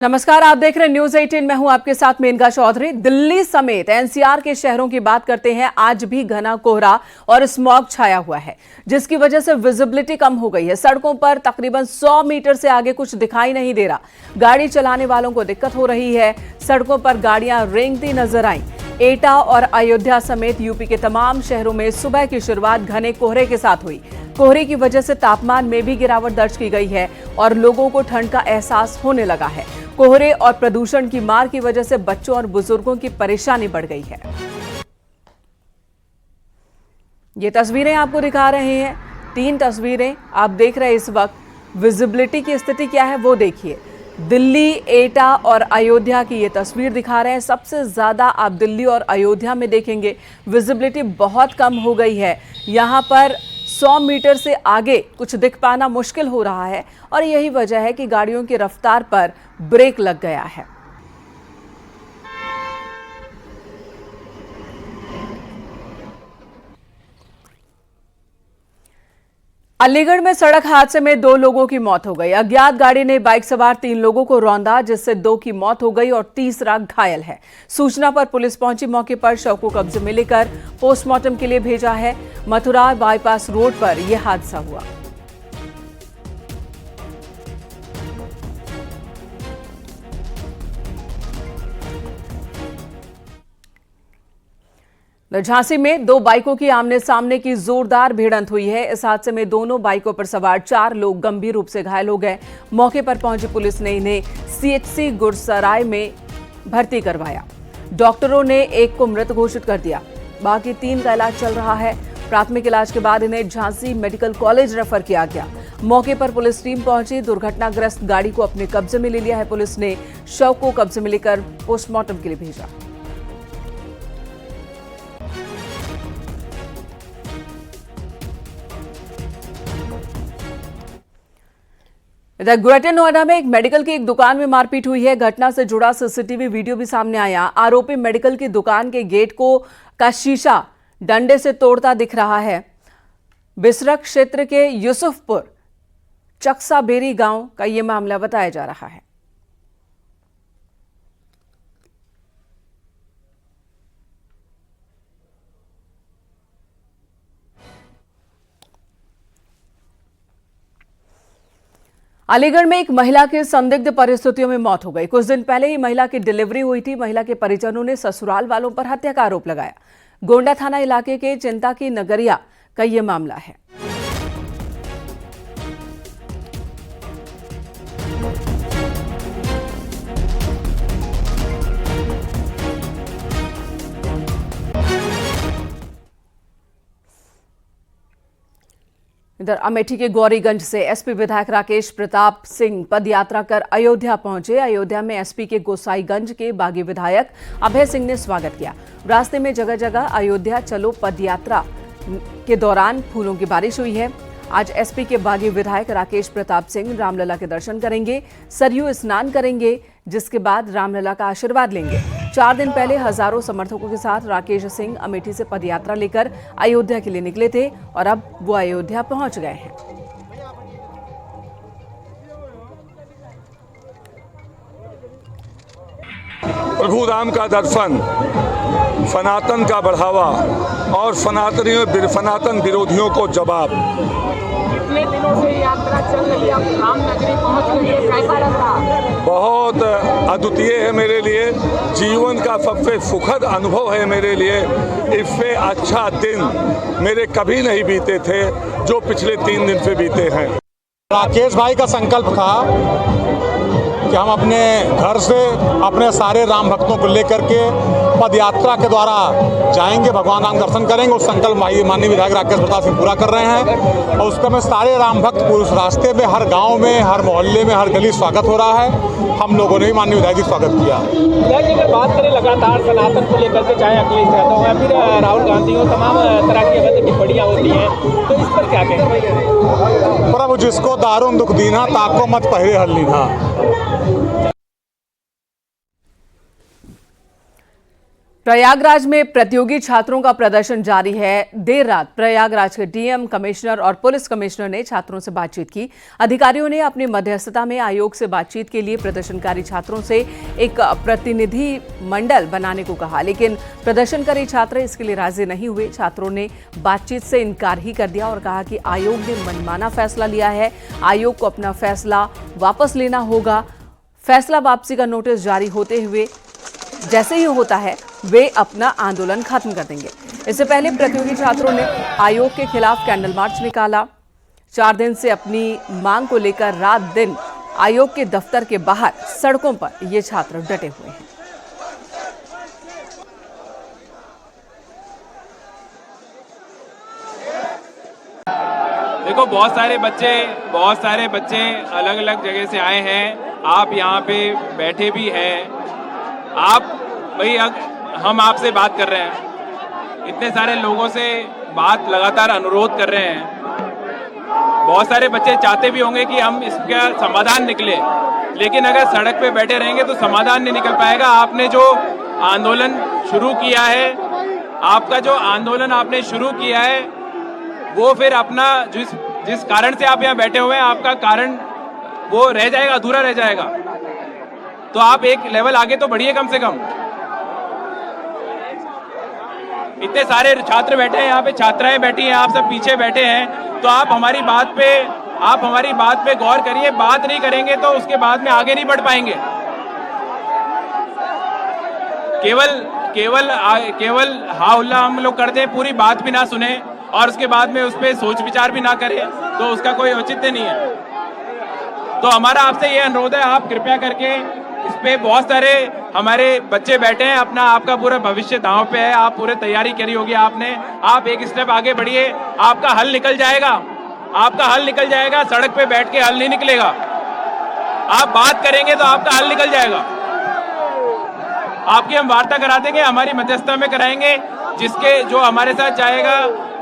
नमस्कार, आप देख रहे हैं न्यूज 18। मैं हूं आपके साथ मेनका चौधरी। दिल्ली समेत एनसीआर के शहरों की बात करते हैं। आज भी घना कोहरा और स्मॉग छाया हुआ है, जिसकी वजह से विजिबिलिटी कम हो गई है। सड़कों पर तकरीबन 100 मीटर से आगे कुछ दिखाई नहीं दे रहा। गाड़ी चलाने वालों को दिक्कत हो रही है। सड़कों पर गाड़ियां रेंगती नजर आईं। एटा और अयोध्या समेत यूपी के तमाम शहरों में सुबह की शुरुआत घने कोहरे के साथ हुई। कोहरे की वजह से तापमान में भी गिरावट दर्ज की गई है और लोगों को ठंड का एहसास होने लगा है। कोहरे और प्रदूषण की मार की वजह से बच्चों और बुजुर्गों की परेशानी बढ़ गई है। ये तस्वीरें आपको दिखा रहे हैं, 3 तस्वीरें आप देख रहे हैं इस वक्त। विजिबिलिटी की स्थिति क्या है वो देखिए। दिल्ली, एटा और अयोध्या की ये तस्वीर दिखा रहे हैं। सबसे ज्यादा आप दिल्ली और अयोध्या में देखेंगे विजिबिलिटी बहुत कम हो गई है। यहां पर 100 मीटर से आगे कुछ दिख पाना मुश्किल हो रहा है और यही वजह है कि गाड़ियों की रफ्तार पर ब्रेक लग गया है। अलीगढ़ में सड़क हादसे में 2 लोगों की मौत हो गई। अज्ञात गाड़ी ने बाइक सवार 3 लोगों को रौंदा, जिससे 2 की मौत हो गई और तीसरा घायल है। सूचना पर पुलिस पहुंची। मौके पर शव को कब्जे में लेकर पोस्टमार्टम के लिए भेजा है। मथुरा बाईपास रोड पर यह हादसा हुआ। झांसी में 2 बाइकों की आमने सामने की जोरदार भिड़ंत हुई है। इस हादसे में दोनों बाइकों पर सवार 4 लोग गंभीर रूप से घायल हो गए। मौके पर पहुंची पुलिस ने इन्हें सीएचसी गुरसराय में भर्ती करवाया। डॉक्टरों ने एक को मृत घोषित कर दिया, बाकी 3 का इलाज चल रहा है। प्राथमिक इलाज के बाद इन्हें झांसी मेडिकल कॉलेज रेफर किया गया। मौके पर पुलिस टीम पहुंची। दुर्घटनाग्रस्त गाड़ी को अपने कब्जे में ले लिया है। पुलिस ने शव को कब्जे में लेकर पोस्टमार्टम के लिए भेजा। इधर ग्रेटर नोएडा में एक मेडिकल की एक दुकान में मारपीट हुई है। घटना से जुड़ा सीसीटीवी वीडियो भी सामने आया। आरोपी मेडिकल की दुकान के गेट का शीशा डंडे से तोड़ता दिख रहा है। बिसरक क्षेत्र के यूसुफपुर चकसाबेरी गांव का यह मामला बताया जा रहा है। अलीगढ़ में एक महिला की संदिग्ध परिस्थितियों में मौत हो गई। कुछ दिन पहले ही महिला की डिलीवरी हुई थी। महिला के परिजनों ने ससुराल वालों पर हत्या का आरोप लगाया। गोंडा थाना इलाके के चिंता की नगरिया का यह मामला है। इधर अमेठी के गौरीगंज से एसपी विधायक राकेश प्रताप सिंह पदयात्रा कर अयोध्या पहुंचे। अयोध्या में एसपी के गोसाईगंज के बागी विधायक अभय सिंह ने स्वागत किया। रास्ते में जगह जगह अयोध्या चलो पदयात्रा के दौरान फूलों की बारिश हुई है। आज एसपी के बागी विधायक राकेश प्रताप सिंह रामलला के दर्शन करेंगे, सरयू स्नान करेंगे, जिसके बाद रामलला का आशीर्वाद लेंगे। 4 दिन पहले हजारों समर्थकों के साथ राकेश सिंह अमेठी से पदयात्रा लेकर अयोध्या के लिए निकले थे और अब वो अयोध्या पहुंच गए हैं। प्रभु राम का दर्शन, सनातन का बढ़ावा और सनातन विरोधियों को जवाब। इतने दिनों से यात्रा चल रही है, अब राम नगरी पहुंच गई है, कैसा लग रहा? बहुत अद्वितीय है मेरे लिए। जीवन का सबसे सुखद अनुभव है मेरे लिए। इससे अच्छा दिन मेरे कभी नहीं बीते थे जो पिछले 3 दिन से बीते हैं। राकेश भाई का संकल्प था कि हम अपने घर से अपने सारे राम भक्तों को लेकर के पद यात्रा के द्वारा जाएंगे, भगवान राम दर्शन करेंगे। उस संकल्प माननीय विधायक राकेश प्रताप सिंह पूरा कर रहे हैं और उसका में सारे राम भक्त उस रास्ते में, हर गांव में, हर मोहल्ले में, हर गली स्वागत हो रहा है। हम लोगों ने भी माननीय विधायक जी स्वागत किया। अगर बात करें लगातार सनातन को लेकर के, चाहे अखिलेश यादव हो या फिर राहुल गांधी हो, तमाम तरह की अवैध टिप्पणियां होती हैं, तो इस पर क्या कहेंगे? प्रभु जिसको दारुण दुख दीना, ताको मत पहरे हल लीना। प्रयागराज में प्रतियोगी छात्रों का प्रदर्शन जारी है। देर रात प्रयागराज के डीएम, कमिश्नर और पुलिस कमिश्नर ने छात्रों से बातचीत की। अधिकारियों ने अपनी मध्यस्थता में आयोग से बातचीत के लिए प्रदर्शनकारी छात्रों से एक प्रतिनिधि मंडल बनाने को कहा, लेकिन प्रदर्शनकारी छात्र इसके लिए राजी नहीं हुए। छात्रों ने बातचीत से इनकार ही कर दिया और कहा कि आयोग ने मनमाना फैसला लिया है, आयोग को अपना फैसला वापस लेना होगा। फैसला वापसी का नोटिस जारी होते हुए जैसे ही होता है वे अपना आंदोलन खत्म कर देंगे। इससे पहले प्रतियोगी छात्रों ने आयोग के खिलाफ कैंडल मार्च निकाला। 4 दिन से अपनी मांग को लेकर रात दिन आयोग के दफ्तर के बाहर सड़कों पर ये छात्र डटे हुए हैं। देखो, बहुत सारे बच्चे अलग अलग जगह से आए हैं। आप यहाँ पे बैठे भी हैं। हम आपसे बात कर रहे हैं, इतने सारे लोगों से बात लगातार अनुरोध कर रहे हैं। बहुत सारे बच्चे चाहते भी होंगे कि हम इसका समाधान निकले, लेकिन अगर सड़क पे बैठे रहेंगे तो समाधान नहीं निकल पाएगा। आपने जो आंदोलन शुरू किया है, वो फिर अपना जिस कारण से आप यहाँ बैठे हुए हैं, आपका कारण वो रह जाएगा, अधूरा रह जाएगा। तो आप एक लेवल आगे तो बढ़िए कम से कम। इतने सारे छात्र बैठे हैं यहाँ पे, छात्राएं बैठी हैं, आप सब पीछे बैठे हैं। तो आप हमारी बात पे गौर करिए। बात नहीं करेंगे तो उसके बाद में आगे नहीं बढ़ पाएंगे। केवल हा हुल्ला हम लोग करते हैं, पूरी बात भी ना सुने और उसके बाद में उस पर सोच विचार भी ना करें, तो उसका कोई औचित्य नहीं है। तो हमारा आपसे ये अनुरोध है, आप कृपया करके इस पे, बहुत सारे हमारे बच्चे बैठे हैं, आपका पूरा भविष्य दांव पे है। आप पूरी तैयारी करी होगी आपने। आप एक स्टेप आगे बढ़िए, आपका हल निकल जाएगा। सड़क पे बैठ के हल नहीं निकलेगा। आप बात करेंगे तो आपका हल निकल जाएगा। आपकी हम वार्ता करा देंगे, हमारी मध्यस्थता में कराएंगे, जो हमारे साथ जाएगा।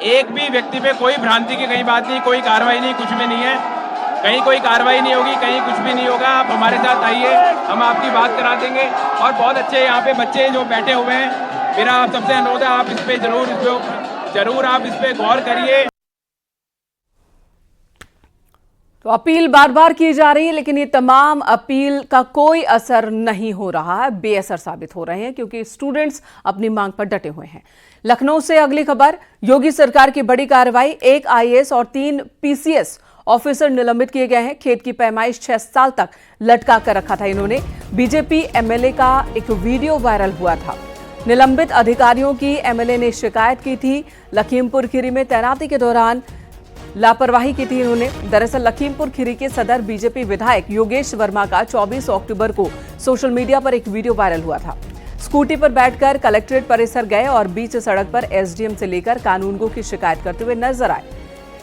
एक भी व्यक्ति पे कोई भ्रांति की कहीं बात नहीं, कोई कार्रवाई नहीं, कुछ भी नहीं है। कहीं कोई कार्रवाई नहीं होगी, कहीं कुछ भी नहीं होगा। आप हमारे साथ आइए, हम आपकी बात करा देंगे। और बहुत अच्छे यहाँ पे बच्चे जो बैठे हुए हैं, मेरा आप सबसे अनुरोध है, आप इस पे जरूर आप इस पे गौर करिए। तो अपील बार बार की जा रही है, लेकिन ये तमाम अपील का कोई असर नहीं हो रहा है, बेअसर साबित हो रहे हैं, क्योंकि स्टूडेंट्स अपनी मांग पर डटे हुए हैं। लखनऊ से अगली खबर, योगी सरकार की बड़ी कार्रवाई, 1 IAS और 3 PCS ऑफिसर निलंबित किए गए हैं। खेत की पैमाइश 6 साल तक लटका कर रखा था इन्होंने। बीजेपी MLA का एक वीडियो वायरल हुआ था। निलंबित अधिकारियों की MLA ने शिकायत की थी। लखीमपुर खीरी में तैनाती के दौरान लापरवाही की थी इन्होंने। दरअसल लखीमपुर खीरी के सदर बीजेपी विधायक योगेश वर्मा का 24 अक्टूबर को सोशल मीडिया पर एक वीडियो वायरल हुआ था। स्कूटी पर बैठकर कलेक्ट्रेट परिसर गए और बीच सड़क पर SDM से लेकर कानूनगो की शिकायत करते हुए नजर आए।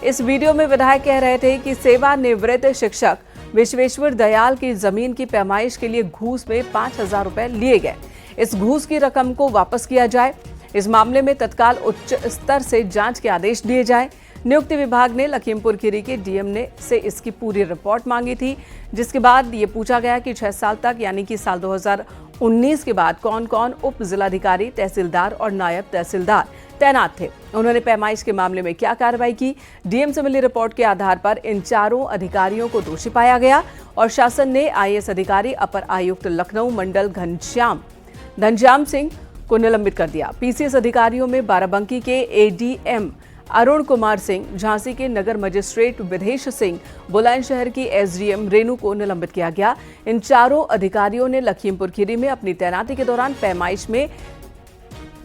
इस वीडियो में विधायक कह रहे थे कि सेवानिवृत्त शिक्षक विश्वेश्वर दयाल की जमीन की पैमाइश के लिए घूस में 5,000 रुपए लिए गए। इस घूस की रकम को वापस किया जाए। इस मामले में तत्काल उच्च स्तर से जांच के आदेश दिए जाए। नियुक्ति विभाग ने लखीमपुर खीरी के DM से इसकी पूरी रिपोर्ट मांगी थी, जिसके बाद ये पूछा गया कि 6 साल तक, यानी कि साल 2019 के बाद कौन कौन उप जिलाधिकारी, तहसीलदार और नायब तहसीलदार तैनात थे। उन्होंने पैमाइश के मामले में क्या कार्रवाई की। DM से मिली रिपोर्ट के आधार पर इन चारों अधिकारियों को दोषी पाया गया और शासन ने IAS अधिकारी अपर आयुक्त लखनऊ मंडल घनश्याम सिंह को निलंबित कर दिया। PCS अधिकारियों में बाराबंकी के ADM अरुण कुमार सिंह, झांसी के नगर मजिस्ट्रेट विदेश सिंह, बुलंदशहर की SDM रेणु को निलंबित किया गया। इन चारों अधिकारियों ने लखीमपुर खीरी में अपनी तैनाती के दौरान पैमाइश में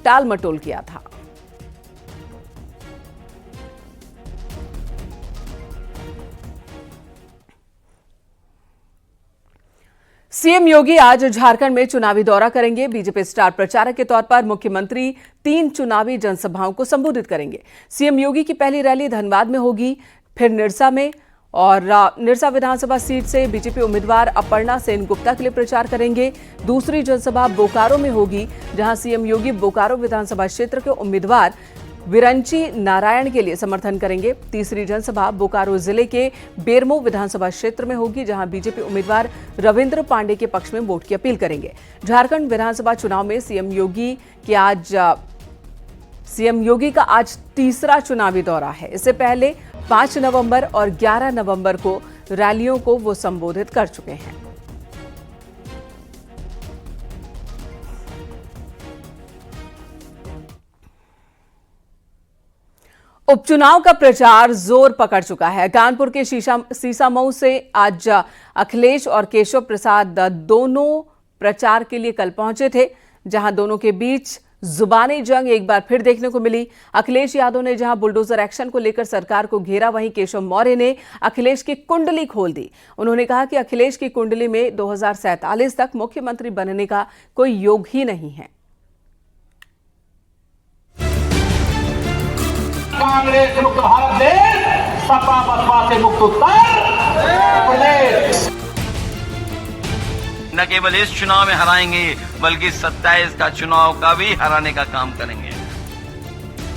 टाल मटोल किया था। सीएम योगी आज झारखंड में चुनावी दौरा करेंगे। बीजेपी स्टार प्रचारक के तौर पर मुख्यमंत्री 3 चुनावी जनसभाओं को संबोधित करेंगे। सीएम योगी की पहली रैली धनबाद में होगी, फिर निरसा में, और निरसा विधानसभा सीट से बीजेपी उम्मीदवार अपर्णा सेन गुप्ता के लिए प्रचार करेंगे। दूसरी जनसभा बोकारो में होगी, जहां सीएम योगी बोकारो विधानसभा क्षेत्र के उम्मीदवार विरंची नारायण के लिए समर्थन करेंगे। तीसरी जनसभा बोकारो जिले के बेरमो विधानसभा क्षेत्र में होगी, जहां बीजेपी उम्मीदवार रविंद्र पांडे के पक्ष में वोट की अपील करेंगे। झारखंड विधानसभा चुनाव में सीएम योगी का आज तीसरा चुनावी दौरा है। इससे पहले 5 नवंबर और 11 नवंबर को रैलियों को वो संबोधित कर चुके हैं। उपचुनाव का प्रचार जोर पकड़ चुका है। कानपुर के सीसामऊ से आज अखिलेश और केशव प्रसाद दोनों प्रचार के लिए कल पहुंचे थे, जहां दोनों के बीच जुबानी जंग एक बार फिर देखने को मिली। अखिलेश यादव ने जहां बुलडोजर एक्शन को लेकर सरकार को घेरा, वहीं केशव मौर्य ने अखिलेश की कुंडली खोल दी। उन्होंने कहा कि अखिलेश की कुंडली में 2047 तक मुख्यमंत्री बनने का कोई योग ही नहीं है। कांग्रेस मुक्त भारत देश, सपा बसपा से मुक्त उत्तर प्रदेश। न केवल इस चुनाव में हराएंगे बल्कि 27 का चुनाव का भी हराने का काम करेंगे।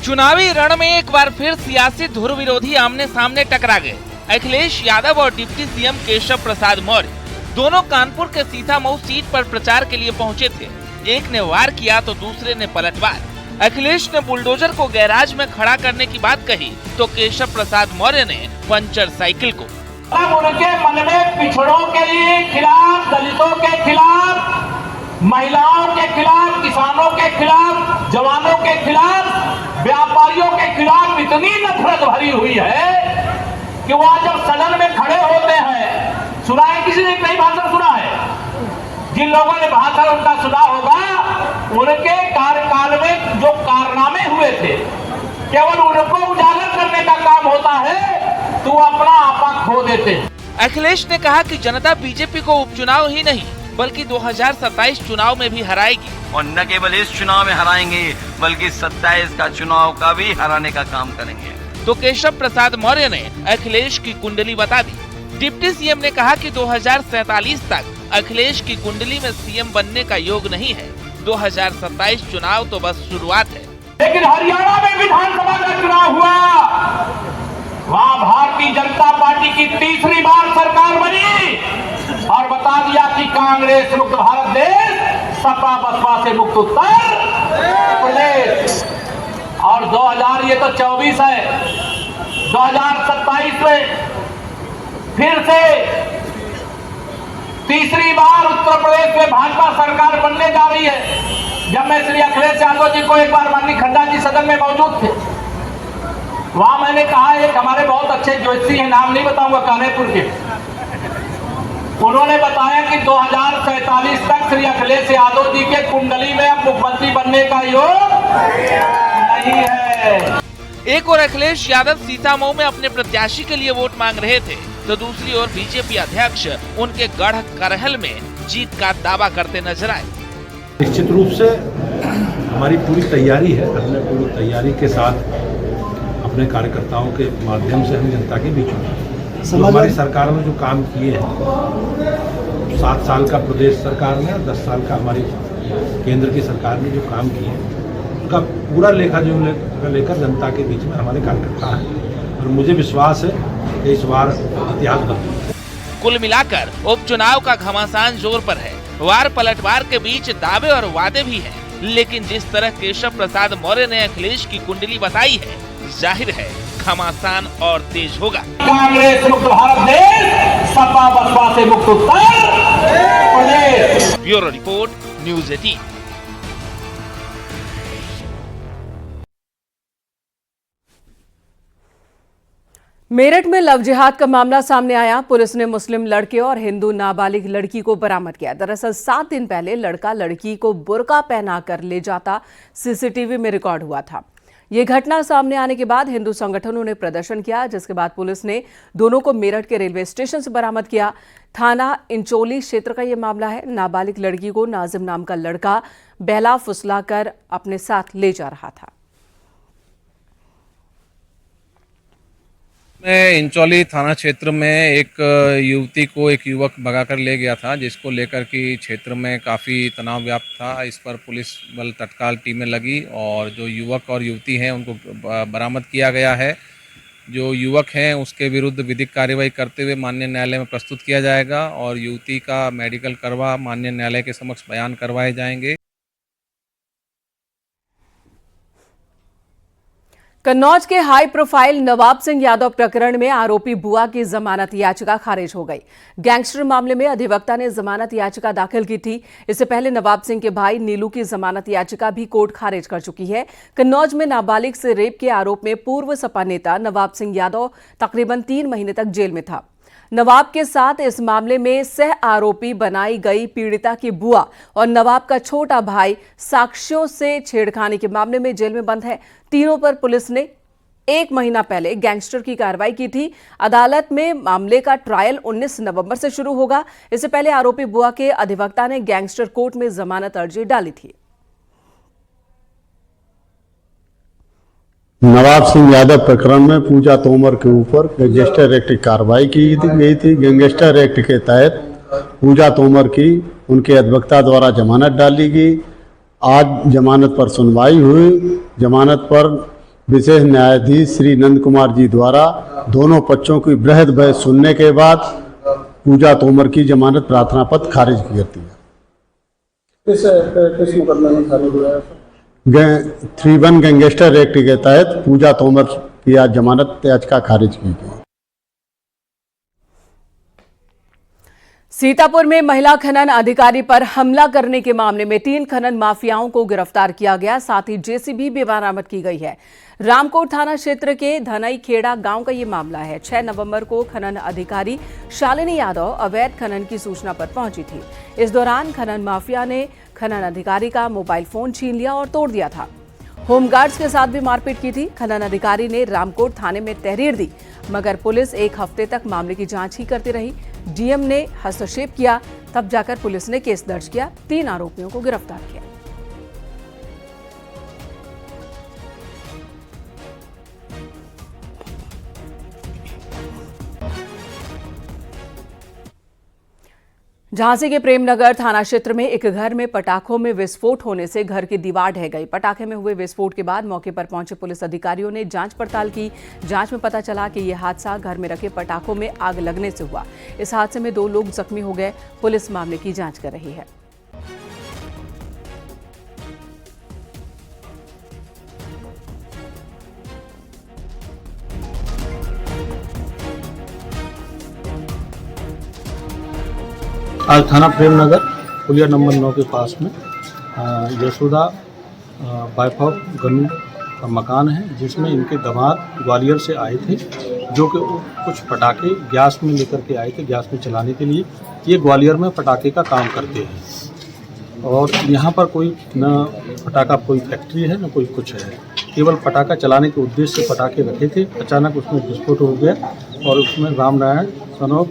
चुनावी रण में एक बार फिर सियासी धुर विरोधी आमने सामने टकरा गए। अखिलेश यादव और डिप्टी सीएम केशव प्रसाद मौर्य दोनों कानपुर के सीतामऊ सीट पर प्रचार के लिए पहुंचे थे। एक ने वार किया तो दूसरे ने पलटवार। अखिलेश ने बुलडोजर को गैराज में खड़ा करने की बात कही तो केशव प्रसाद मौर्य ने पंचर साइकिल को। उनके मन में पिछड़ों के लिए खिलाफ, दलितों के खिलाफ, महिलाओं के खिलाफ, किसानों के खिलाफ, जवानों के खिलाफ, व्यापारियों के खिलाफ इतनी नफरत भरी हुई है कि वो जब सदन में खड़े होते हैं, सुना है किसी ने कई भाषण सुना है, जिन लोगों ने भाषण उनका सुना होगा, उनके कार्यकाल में जो कारनामे हुए थे केवल उनको उजागर करने का काम होता है, तो अपना आपा खो देते। अखिलेश ने कहा कि जनता बीजेपी को उपचुनाव ही नहीं बल्कि 2027 चुनाव में भी हराएगी और न केवल इस चुनाव में हराएंगे बल्कि 27 का चुनाव का भी हराने का काम करेंगे। तो केशव प्रसाद मौर्य ने अखिलेश की कुंडली बता दी। डिप्टी सीएम ने कहा कि 2047 तक अखिलेश की कुंडली में सीएम बनने का योग नहीं है। 2027 चुनाव तो बस शुरुआत है। लेकिन हरियाणा में विधानसभा का चुनाव हुआ, वहाँ भारतीय जनता पार्टी की तीसरी बार सरकार बनी और बता दिया कि कांग्रेस मुक्त भारत देश, सपा बसपा से मुक्त उत्तर प्रदेश। और 2000 ये तो 24 है, 2027 में फिर से तीसरी बार उत्तर प्रदेश में भाजपा सरकार बनने जा रही है। जब मैं श्री अखिलेश यादव जी को एक बार माननीय खन्ना जी सदन में मौजूद थे, वहां मैंने कहा एक हमारे बहुत अच्छे ज्योतिषी हैं, नाम नहीं बताऊंगा, कानेपुर के, उन्होंने बताया कि 2047 तक श्री अखिलेश यादव जी के कुंडली में अब मुख्यमंत्री बनने का योग नहीं है। एक और अखिलेश यादव सीतामऊ में अपने प्रत्याशी के लिए वोट मांग रहे थे, तो दूसरी ओर बीजेपी अध्यक्ष उनके गढ़ करहल में जीत का दावा करते नजर आए। निश्चित रूप से हमारी पूरी तैयारी है। हमने पूरी तैयारी के साथ अपने कार्यकर्ताओं के माध्यम से हम जनता के बीच में जो हमारी सरकार ने जो काम किए हैं, 7 साल का प्रदेश सरकार ने, 10 साल का हमारी केंद्र की सरकार ने जो काम किए हैं, उनका पूरा लेखा जो लेकर जनता के बीच में हमारे कार्यकर्ता हैं और मुझे विश्वास है कि इस बार इतिहास बदलेगा। कुल मिलाकर उपचुनाव का घमासान जोर पर है। वार पलटवार के बीच दावे और वादे भी हैं, लेकिन जिस तरह केशव प्रसाद मौर्य ने अखिलेश की कुंडली बताई है, जाहिर है घमासान और तेज होगा। कांग्रेस मुक्त भारत देश, सपा बसपा से मुक्त Uttar Pradesh. Bureau report, news 18। Meerut में लव जिहाद का मामला सामने आया। पुलिस ने मुस्लिम लड़के और हिंदू नाबालिग लड़की को बरामद किया। दरअसल 7 दिन पहले लड़का लड़की को बुर्का पहनाकर ले जाता सीसीटीवी में रिकॉर्ड हुआ था। ये घटना सामने आने के बाद हिंदू संगठनों ने प्रदर्शन किया, जिसके बाद पुलिस ने दोनों को मेरठ के रेलवे स्टेशन से बरामद किया। थाना इंचोली क्षेत्र का ये मामला है। नाबालिग लड़की को नाजिम नाम का लड़का बहला फुसलाकर अपने साथ ले जा रहा था। मैं इंचौली थाना क्षेत्र में एक युवती को एक युवक भगाकर ले गया था, जिसको लेकर कि क्षेत्र में काफ़ी तनाव व्याप्त था। इस पर पुलिस बल तत्काल टीमें लगी और जो युवक और युवती हैं उनको बरामद किया गया है। जो युवक हैं उसके विरुद्ध विधिक कार्रवाई करते हुए माननीय न्यायालय में प्रस्तुत किया जाएगा और युवती का मेडिकल करवा माननीय न्यायालय के समक्ष बयान करवाए जाएंगे। कन्नौज के हाई प्रोफाइल नवाब सिंह यादव प्रकरण में आरोपी बुआ की जमानत याचिका खारिज हो गई। गैंगस्टर मामले में अधिवक्ता ने जमानत याचिका दाखिल की थी। इससे पहले नवाब सिंह के भाई नीलू की जमानत याचिका भी कोर्ट खारिज कर चुकी है। कन्नौज में नाबालिग से रेप के आरोप में पूर्व सपा नेता नवाब सिंह यादव तकरीबन 3 महीने तक जेल में था। नवाब के साथ इस मामले में सह आरोपी बनाई गई पीड़िता की बुआ और नवाब का छोटा भाई साक्ष्यों से छेड़खानी के मामले में जेल में बंद है। तीनों पर पुलिस ने 1 महीना पहले गैंगस्टर की कार्रवाई की थी। अदालत में मामले का ट्रायल 19 नवंबर से शुरू होगा। इससे पहले आरोपी बुआ के अधिवक्ता ने गैंगस्टर कोर्ट में जमानत अर्जी डाली थी। नवाब सिंह यादव प्रकरण में पूजा तोमर के ऊपर गैंगस्टर एक्ट की कार्रवाई की गई थी। गैंगस्टर एक्ट के तहत पूजा तोमर की उनके अधिवक्ता द्वारा जमानत डाली गई। आज जमानत पर सुनवाई हुई। जमानत पर विशेष न्यायाधीश श्री नंद कुमार जी द्वारा दोनों पक्षों की बृहद बहस सुनने के बाद पूजा तोमर की जमानत प्रार्थना पत्र खारिज की जाती है। किस मुकदमे में खारिज हुआ है? 3-1 गैंगस्टर एक्ट के तहत पूजा तोमर की आज जमानत याचिका खारिज की गई। सीतापुर में महिला खनन अधिकारी पर हमला करने के मामले में 3 खनन माफियाओं को गिरफ्तार किया गया। साथ ही जेसीबी भी बरामद की गई है। रामकोट थाना क्षेत्र के धनई खेड़ा गांव का ये मामला है। 6 नवंबर को खनन अधिकारी शालिनी यादव अवैध खनन की सूचना पर पहुंची थी। इस दौरान खनन माफिया ने खनन अधिकारी का मोबाइल फोन छीन लिया और तोड़ दिया था। होमगार्ड्स के साथ भी मारपीट की थी। खनन अधिकारी ने रामकोट थाने में तहरीर दी, मगर पुलिस 1 हफ्ते तक मामले की जांच ही करती रही। डीएम ने हस्तक्षेप किया, तब जाकर पुलिस ने केस दर्ज किया। 3 आरोपियों को गिरफ्तार किया। झांसी के प्रेमनगर थाना क्षेत्र में एक घर में पटाखों में विस्फोट होने से घर की दीवार ढह गई। पटाखे में हुए विस्फोट के बाद मौके पर पहुंचे पुलिस अधिकारियों ने जांच पड़ताल की। जांच में पता चला कि यह हादसा घर में रखे पटाखों में आग लगने से हुआ। इस हादसे में 2 लोग जख्मी हो गए। पुलिस मामले की जांच कर रही है। आज थाना प्रेमनगर पुलिया नंबर 9 के पास में यशोदा वाइफ ऑफ गन्नू का मकान है, जिसमें इनके दामाद ग्वालियर से आए थे, जो कि कुछ पटाखे गैस में लेकर के आए थे, गैस में चलाने के लिए। ये ग्वालियर में पटाखे का काम करते हैं और यहाँ पर कोई न पटाखा कोई फैक्ट्री है न कोई कुछ है, केवल पटाखा चलाने के उद्देश्य से पटाखे रखे थे। अचानक उसमें विस्फोट हो गया और उसमें रामनारायण सनोफ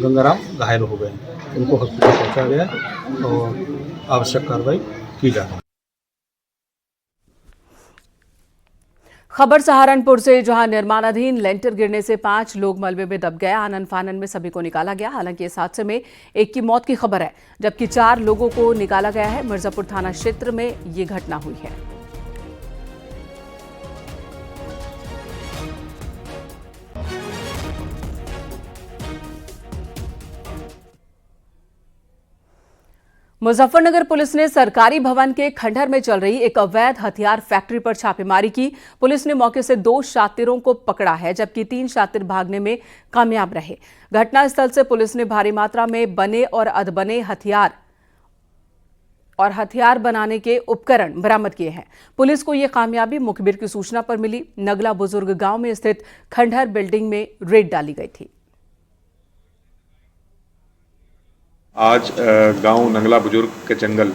गंगाराम घायल हो गए। उनको हॉस्पिटल पहुंचा गया और आवश्यक कार्रवाई की जा रही है। खबर सहारनपुर से, जहां निर्माणाधीन लेंटर गिरने से 5 लोग मलबे में दब गए। आनन फानन में सभी को निकाला गया। हालांकि इस हादसे में 1 की मौत की खबर है, जबकि 4 लोगों को निकाला गया है। मिर्जापुर थाना क्षेत्र में ये घटना हुई है। मुजफ्फरनगर पुलिस ने सरकारी भवन के खंडहर में चल रही एक अवैध हथियार फैक्ट्री पर छापेमारी की। पुलिस ने मौके से 2 शातिरों को पकड़ा है, जबकि 3 शातिर भागने में कामयाब रहे। घटनास्थल से पुलिस ने भारी मात्रा में बने और अधबने हथियार बनाने के उपकरण बरामद किए हैं। पुलिस को यह कामयाबी मुखबिर की सूचना पर मिली। नगला बुजुर्ग गांव में स्थित खंडहर बिल्डिंग में रेड डाली गई थी। आज गांव नंगला बुजुर्ग के जंगल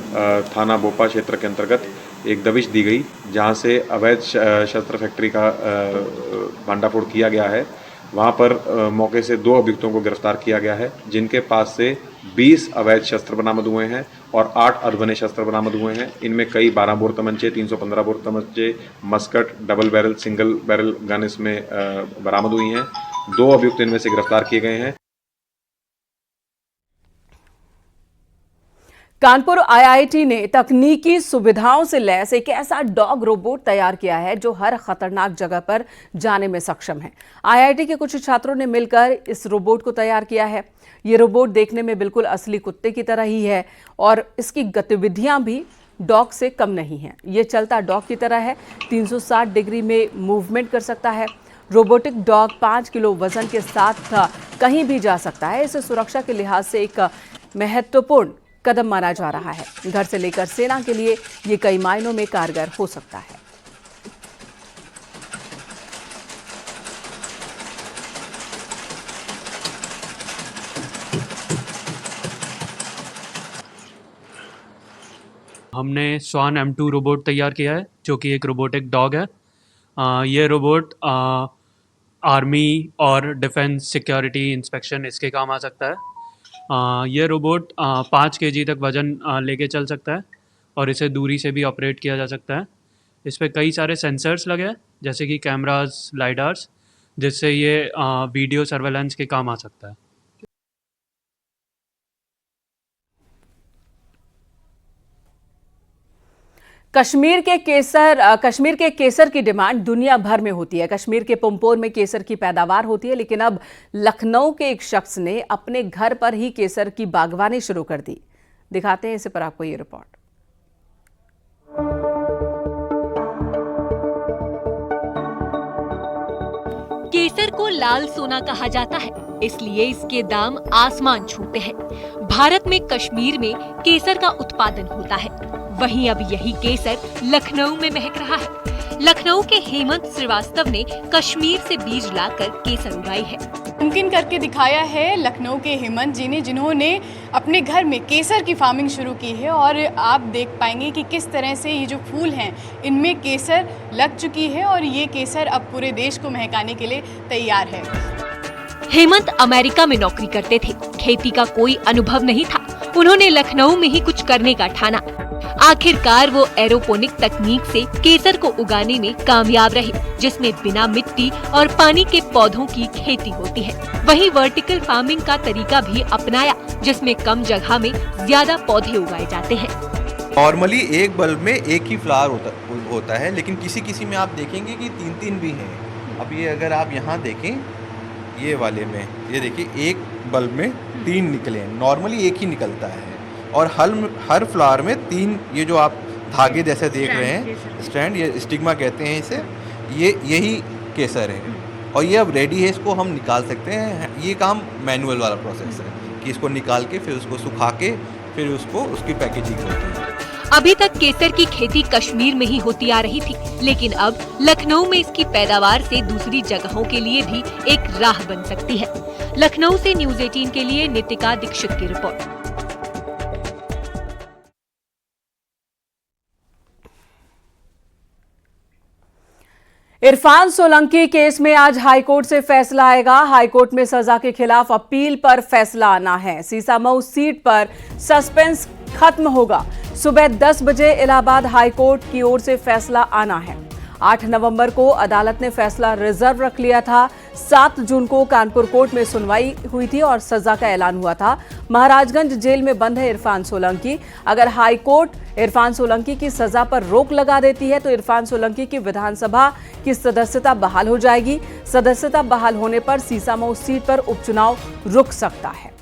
थाना बोपा क्षेत्र के अंतर्गत एक दबिश दी गई, जहां से अवैध शस्त्र फैक्ट्री का भांडाफोड़ किया गया है। वहां पर मौके से 2 अभियुक्तों को गिरफ्तार किया गया है, जिनके पास से 20 अवैध शस्त्र बरामद हुए हैं और 8 अर्धबने शस्त्र बरामद हुए हैं। इनमें कई 12 बोर तमंचे, 315 बोर तमंचे, musket, double barrel, single barrel gun इसमें बरामद हुई हैं 2 अभियुक्त इनमें से गिरफ्तार किए गए हैं। कानपुर आईआईटी ने तकनीकी सुविधाओं से लैस एक ऐसा डॉग रोबोट तैयार किया है जो हर खतरनाक जगह पर जाने में सक्षम है। आईआईटी के कुछ छात्रों ने मिलकर इस रोबोट को तैयार किया है। ये रोबोट देखने में बिल्कुल असली कुत्ते की तरह ही है और इसकी गतिविधियां भी डॉग से कम नहीं है। ये चलता डॉग की तरह है, 360 डिग्री में मूवमेंट कर सकता है। रोबोटिक डॉग 5 किलो वजन के साथ कहीं भी जा सकता है। इसे सुरक्षा के लिहाज से एक महत्वपूर्ण कदम माना जा रहा है। घर से लेकर सेना के लिए ये कई मायनों में कारगर हो सकता है। हमने स्वान M2 रोबोट तैयार किया है जो कि एक रोबोटिक डॉग है। ये रोबोट आर्मी और डिफेंस सिक्योरिटी इंस्पेक्शन इसके काम आ सकता है। ये रोबोट 5 kg तक वज़न लेके चल सकता है और इसे दूरी से भी ऑपरेट किया जा सकता है। इस पे कई सारे सेंसर्स लगे हैं जैसे कि कैमरास, लाइडार्स, जिससे ये वीडियो सर्वेलेंस के काम आ सकता है। कश्मीर के केसर की डिमांड दुनिया भर में होती है। कश्मीर के पंपोर में केसर की पैदावार होती है, लेकिन अब लखनऊ के एक शख्स ने अपने घर पर ही केसर की बागवानी शुरू कर दी। दिखाते हैं इसे पर आपको ये रिपोर्ट। केसर को लाल सोना कहा जाता है, इसलिए इसके दाम आसमान छूते हैं। भारत में कश्मीर में केसर का उत्पादन होता है, वहीं अब यही केसर लखनऊ में महक रहा है। लखनऊ के हेमंत श्रीवास्तव ने कश्मीर से बीज लाकर केसर उगाई है। मुमकिन करके दिखाया है लखनऊ के हेमंत जी ने, जिन्होंने अपने घर में केसर की फार्मिंग शुरू की है और आप देख पाएंगे कि किस तरह से ये जो फूल हैं इनमें केसर लग चुकी है और ये केसर अब पूरे देश को महकाने के लिए तैयार है। हेमंत अमेरिका में नौकरी करते थे, खेती का कोई अनुभव नहीं था। उन्होंने लखनऊ में ही कुछ करने का ठाना। आखिरकार वो एरोपोनिक तकनीक से केसर को उगाने में कामयाब रहे, जिसमें बिना मिट्टी और पानी के पौधों की खेती होती है। वहीं वर्टिकल फार्मिंग का तरीका भी अपनाया, जिसमें कम जगह में ज्यादा पौधे उगाए जाते हैं। नॉर्मली एक बल्ब में एक ही फ्लावर होता है, लेकिन किसी किसी में आप देखेंगे कि 3-3 भी हैं। अब ये अगर आप यहाँ देखें, ये वाले में ये देखिए एक बल्ब में 3 निकले हैं। नॉर्मली एक ही निकलता है और हर फ्लावर में 3 ये जो आप धागे जैसे देख रहे हैं, स्टैंड, ये स्टिग्मा कहते हैं इसे, यही केसर है और ये अब रेडी है। इसको हम निकाल सकते हैं। ये काम मैनुअल वाला प्रोसेस है कि इसको निकाल के फिर उसको सुखा के फिर उसकी पैकेजिंग होती है। अभी तक केसर की खेती कश्मीर में ही होती आ रही थी, लेकिन अब लखनऊ में इसकी पैदावार से दूसरी जगहों के लिए भी एक राह बन सकती है। लखनऊ से न्यूज़ 18 के लिए नितिका दीक्षित की रिपोर्ट। इरफान सोलंकी केस में आज हाईकोर्ट से फैसला आएगा। हाईकोर्ट में सजा के खिलाफ अपील पर फैसला आना है। सीसामऊ सीट पर सस्पेंस खत्म होगा। सुबह 10 बजे इलाहाबाद हाईकोर्ट की ओर से फैसला आना है। 8 नवंबर को अदालत ने फैसला रिजर्व रख लिया था। 7 जून को कानपुर कोर्ट में सुनवाई हुई थी और सजा का ऐलान हुआ था। महाराजगंज जेल में बंद है इरफान सोलंकी। अगर हाईकोर्ट इरफान सोलंकी की सजा पर रोक लगा देती है तो इरफान सोलंकी की विधानसभा की सदस्यता बहाल हो जाएगी। सदस्यता बहाल होने पर सीसामऊ सीट पर उपचुनाव रुक सकता है।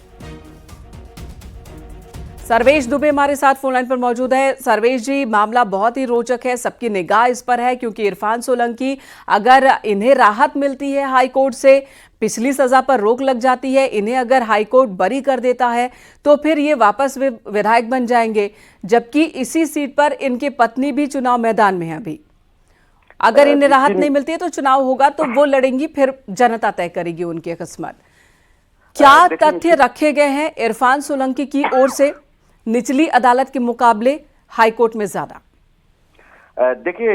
सर्वेश दुबे हमारे साथ फोनलाइन पर मौजूद है। सर्वेश जी, मामला बहुत ही रोचक है, सबकी निगाह इस पर है क्योंकि इरफान सोलंकी, अगर इन्हें राहत मिलती है हाईकोर्ट से, पिछली सजा पर रोक लग जाती है, इन्हें अगर हाईकोर्ट बरी कर देता है तो फिर ये वापस विधायक बन जाएंगे, जबकि इसी सीट पर इनके पत्नी भी चुनाव मैदान में है अभी। अगर इन्हें राहत नहीं मिलती है तो चुनाव होगा तो वो लड़ेंगी, फिर जनता तय करेगी उनकी किस्मत। क्या तथ्य रखे गए हैं इरफान सोलंकी की ओर से निचली अदालत के मुकाबले हाईकोर्ट में ज्यादा? देखिए,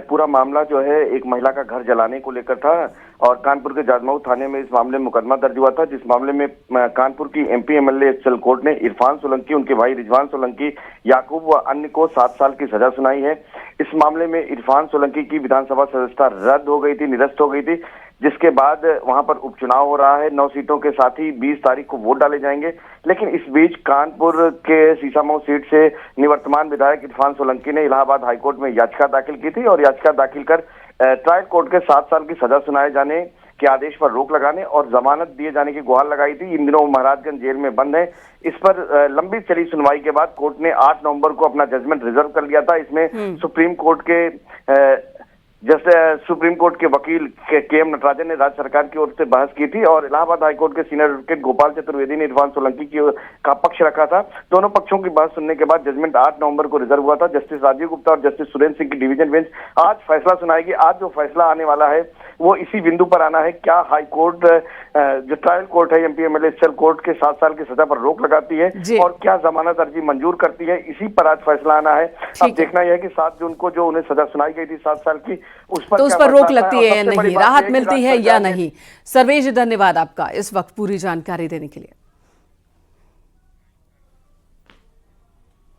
पूरा मामला जो है एक महिला का घर जलाने को लेकर था और कानपुर के जाजमऊ थाने में इस मामले में मुकदमा दर्ज हुआ था, जिस मामले में कानपुर की MP MLA एक्चुअल कोर्ट ने इरफान सोलंकी, उनके भाई रिजवान सोलंकी, याकूब व अन्य को 7 साल की सजा सुनाई है। इस मामले में इरफान सोलंकी की विधानसभा सदस्यता रद्द हो गई थी, निरस्त हो गई थी, जिसके बाद वहां पर उपचुनाव हो रहा है 9 सीटों के, साथ ही 20 तारीख को वोट डाले जाएंगे। लेकिन इस बीच कानपुर के सीसामऊ सीट से निवर्तमान विधायक इरफान सोलंकी ने इलाहाबाद हाईकोर्ट में याचिका दाखिल की थी और याचिका दाखिल कर ट्रायल कोर्ट के 7 साल की सजा सुनाए जाने के आदेश पर रोक लगाने और जमानत दिए जाने की गुहार लगाई थी। इन दिनों महाराजगंज जेल में बंद है। इस पर लंबी चली सुनवाई के बाद कोर्ट ने 8 नवंबर को अपना जजमेंट रिजर्व कर लिया था। इसमें सुप्रीम कोर्ट के वकील के एम नटराजन ने राज्य सरकार की ओर से बहस की थी और इलाहाबाद हाईकोर्ट के सीनियर एडवोकेट गोपाल चतुर्वेदी ने इरफान सोलंकी का पक्ष रखा था। दोनों पक्षों की बहस सुनने के बाद जजमेंट 8 नवंबर को रिजर्व हुआ था। जस्टिस राजीव गुप्ता और जस्टिस सुरेंद्र सिंह की डिवीजन बेंच आज फैसला सुनाएगी। आज जो फैसला आने वाला है वो इसी बिंदु पर आना है, क्या हाईकोर्ट जो ट्रायल कोर्ट है एमपीएमएलए स्पेशल कोर्ट के 7 साल की सजा पर रोक लगाती है और क्या जमानत अर्जी मंजूर करती है, इसी पर आज फैसला आना है। अब देखना यह है कि 7 जून को जो उन्हें सजा सुनाई गई थी 7 साल की, उस पर रोक लगती है या नहीं, राहत मिलती है या नहीं। सर्वेश, धन्यवाद आपका इस वक्त पूरी जानकारी देने के लिए।